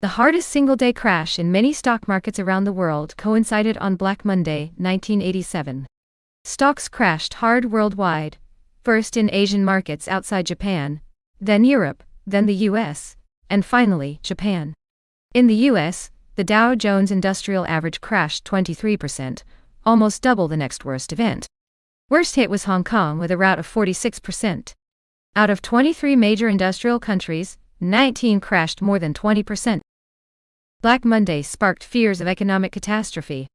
The hardest single-day crash in many stock markets around the world coincided on Black Monday, 1987. Stocks crashed hard worldwide, first in Asian markets outside Japan, then Europe, then the US, and finally, Japan. In the US, the Dow Jones Industrial Average crashed 23%, almost double the next worst event. Worst hit was Hong Kong with a rout of 46%. Out of 23 major industrial countries, 19 crashed more than 20%. Black Monday sparked fears of economic catastrophe.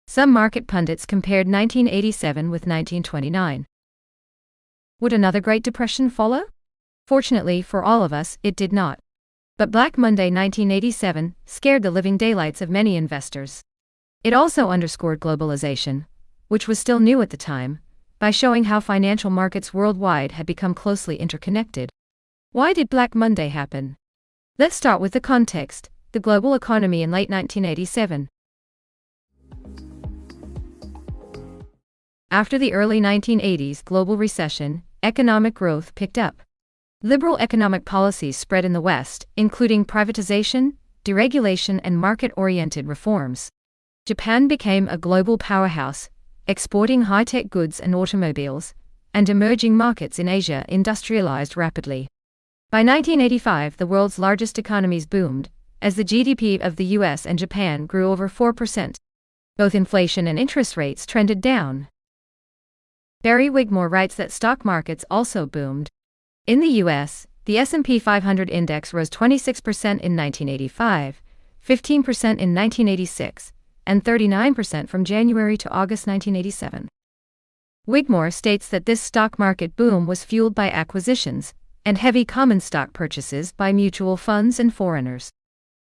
Some market pundits compared 1987 with 1929. Would another Great Depression follow? Fortunately for all of us, it did not. But Black Monday 1987 scared the living daylights of many investors. It also underscored globalization, which was still new at the time, by showing how financial markets worldwide had become closely interconnected. Why did Black Monday happen? Let's start with the context, the global economy in late 1987. After the early 1980s global recession, economic growth picked up. Liberal economic policies spread in the West, including privatization, deregulation, and market-oriented reforms. Japan became a global powerhouse, exporting high-tech goods and automobiles, and emerging markets in Asia industrialized rapidly. By 1985, the world's largest economies boomed, as the GDP of the US and Japan grew over 4%. Both inflation and interest rates trended down. Barry Wigmore writes that stock markets also boomed. In the US, the S&P 500 index rose 26% in 1985, 15% in 1986, and 39% from January to August 1987. Wigmore states that this stock market boom was fueled by acquisitions and heavy common stock purchases by mutual funds and foreigners.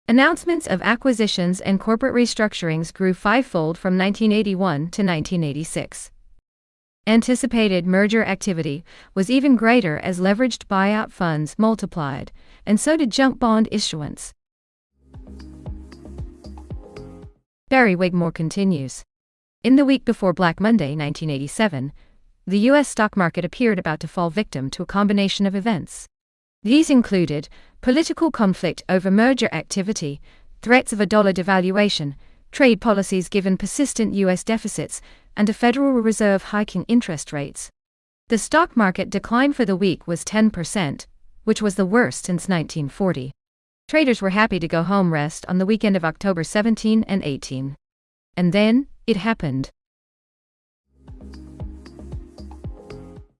Announcements of acquisitions and corporate restructurings grew fivefold from 1981 to 1986. Anticipated merger activity was even greater as leveraged buyout funds multiplied, and so did junk bond issuance. Barry Wigmore continues. In the week before Black Monday 1987, the U.S. stock market appeared about to fall victim to a combination of events. These included political conflict over merger activity, threats of a dollar devaluation, trade policies given persistent U.S. deficits, and a Federal Reserve hiking interest rates. The stock market decline for the week was 10%, which was the worst since 1940. Traders were happy to go home rest on the weekend of October 17 and 18. And then, it happened.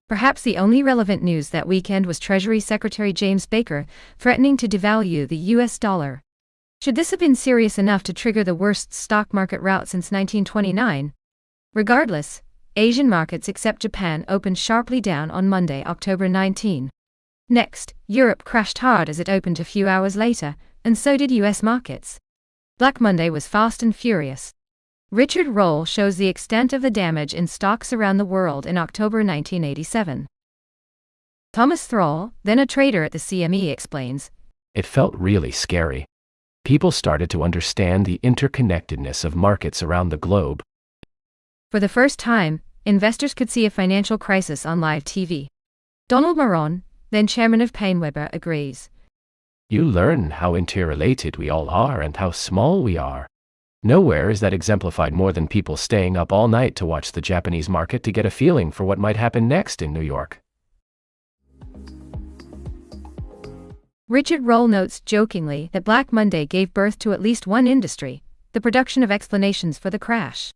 Perhaps the only relevant news that weekend was Treasury Secretary James Baker threatening to devalue the US dollar. Should this have been serious enough to trigger the worst stock market rout since 1929? Regardless, Asian markets except Japan opened sharply down on Monday, October 19. Next, Europe crashed hard as it opened a few hours later, and so did US markets. Black Monday was fast and furious. Richard Roll shows the extent of the damage in stocks around the world in October 1987. Thomas Thrall, then a trader at the CME, explains, "It felt really scary. People started to understand the interconnectedness of markets around the globe. For the first time, investors could see a financial crisis on live TV. Donald Marron, then chairman of PaineWebber, agrees. You learn how interrelated we all are and how small we are. Nowhere is that exemplified more than people staying up all night to watch the Japanese market to get a feeling for what might happen next in New York." Richard Roll notes jokingly that Black Monday gave birth to at least one industry, the production of explanations for the crash.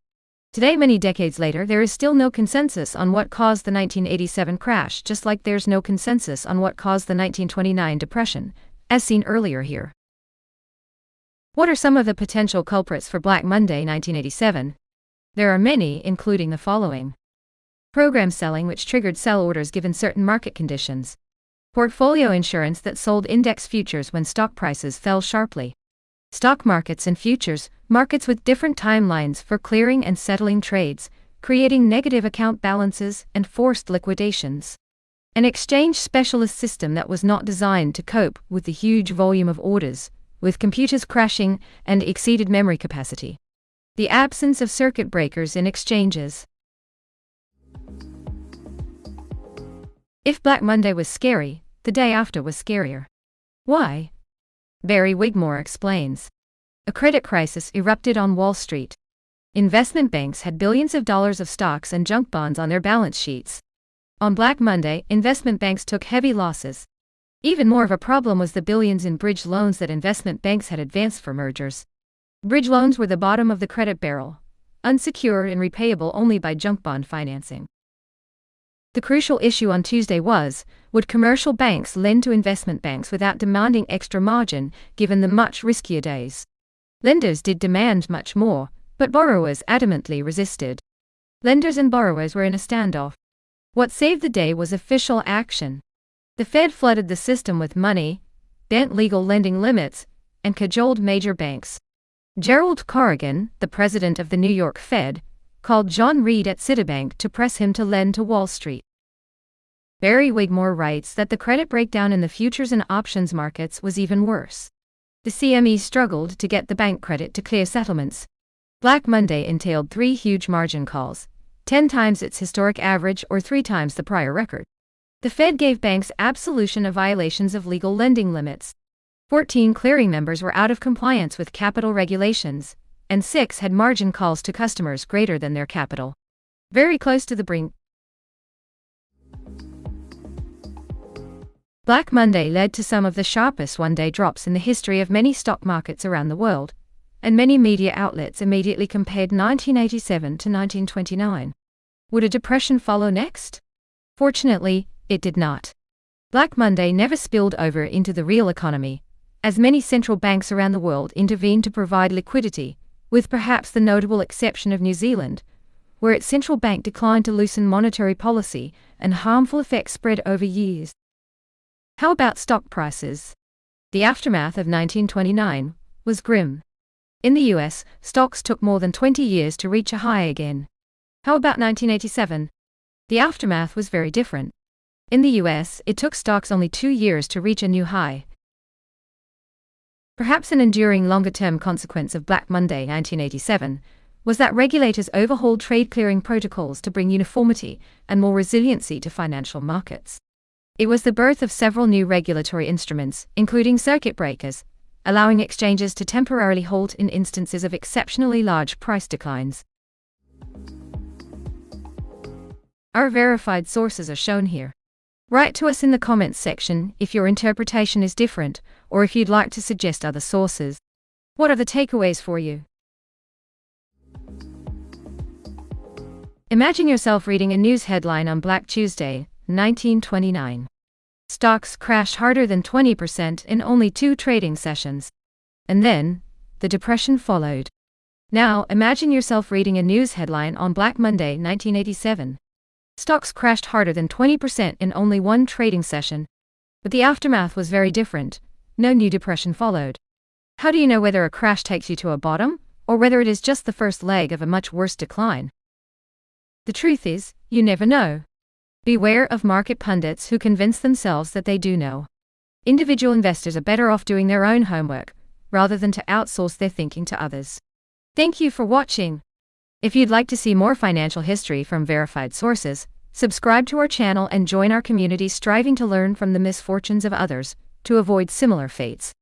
Today, many decades later, there is still no consensus on what caused the 1987 crash, just like there's no consensus on what caused the 1929 depression, as seen earlier here. What are some of the potential culprits for Black Monday 1987? There are many, including the following. Program selling, which triggered sell orders given certain market conditions. Portfolio insurance that sold index futures when stock prices fell sharply. Stock markets and futures, markets with different timelines for clearing and settling trades, creating negative account balances and forced liquidations. An exchange specialist system that was not designed to cope with the huge volume of orders, with computers crashing and exceeded memory capacity. The absence of circuit breakers in exchanges. If Black Monday was scary, the day after was scarier. Why? Barry Wigmore explains. A credit crisis erupted on Wall Street. Investment banks had billions of dollars of stocks and junk bonds on their balance sheets. On Black Monday, investment banks took heavy losses. Even more of a problem was the billions in bridge loans that investment banks had advanced for mergers. Bridge loans were the bottom of the credit barrel, unsecured and repayable only by junk bond financing. The crucial issue on Tuesday was, would commercial banks lend to investment banks without demanding extra margin, given the much riskier days? Lenders did demand much more, but borrowers adamantly resisted. Lenders and borrowers were in a standoff. What saved the day was official action. The Fed flooded the system with money, bent legal lending limits, and cajoled major banks. Gerald Corrigan, the president of the New York Fed, called John Reed at Citibank to press him to lend to Wall Street. Barry Wigmore writes that the credit breakdown in the futures and options markets was even worse. The CME struggled to get the bank credit to clear settlements. Black Monday entailed 3 huge margin calls, 10 times its historic average or 3 times the prior record. The Fed gave banks absolution of violations of legal lending limits. 14 clearing members were out of compliance with capital regulations, and 6 had margin calls to customers greater than their capital. Very close to the brink. Black Monday led to some of the sharpest one-day drops in the history of many stock markets around the world, and many media outlets immediately compared 1987 to 1929. Would a depression follow next? Fortunately, it did not. Black Monday never spilled over into the real economy, as many central banks around the world intervened to provide liquidity, with perhaps the notable exception of New Zealand, where its central bank declined to loosen monetary policy, and harmful effects spread over years. How about stock prices? The aftermath of 1929 was grim. In the US, stocks took more than 20 years to reach a high again. How about 1987? The aftermath was very different. In the US, it took stocks only 2 years to reach a new high. Perhaps an enduring longer-term consequence of Black Monday 1987 was that regulators overhauled trade clearing protocols to bring uniformity and more resiliency to financial markets. It was the birth of several new regulatory instruments, including circuit breakers, allowing exchanges to temporarily halt in instances of exceptionally large price declines. Our verified sources are shown here. Write to us in the comments section if your interpretation is different, or if you'd like to suggest other sources. What are the takeaways for you? Imagine yourself reading a news headline on Black Tuesday, 1929. Stocks crash harder than 20% in only 2 trading sessions. And then, the depression followed. Now, imagine yourself reading a news headline on Black Monday, 1987. Stocks crashed harder than 20% in only 1 trading session. But the aftermath was very different. No new depression followed. How do you know whether a crash takes you to a bottom, or whether it is just the first leg of a much worse decline? The truth is, you never know. Beware of market pundits who convince themselves that they do know. Individual investors are better off doing their own homework, rather than to outsource their thinking to others. Thank you for watching. If you'd like to see more financial history from verified sources, subscribe to our channel and join our community striving to learn from the misfortunes of others, to avoid similar fates.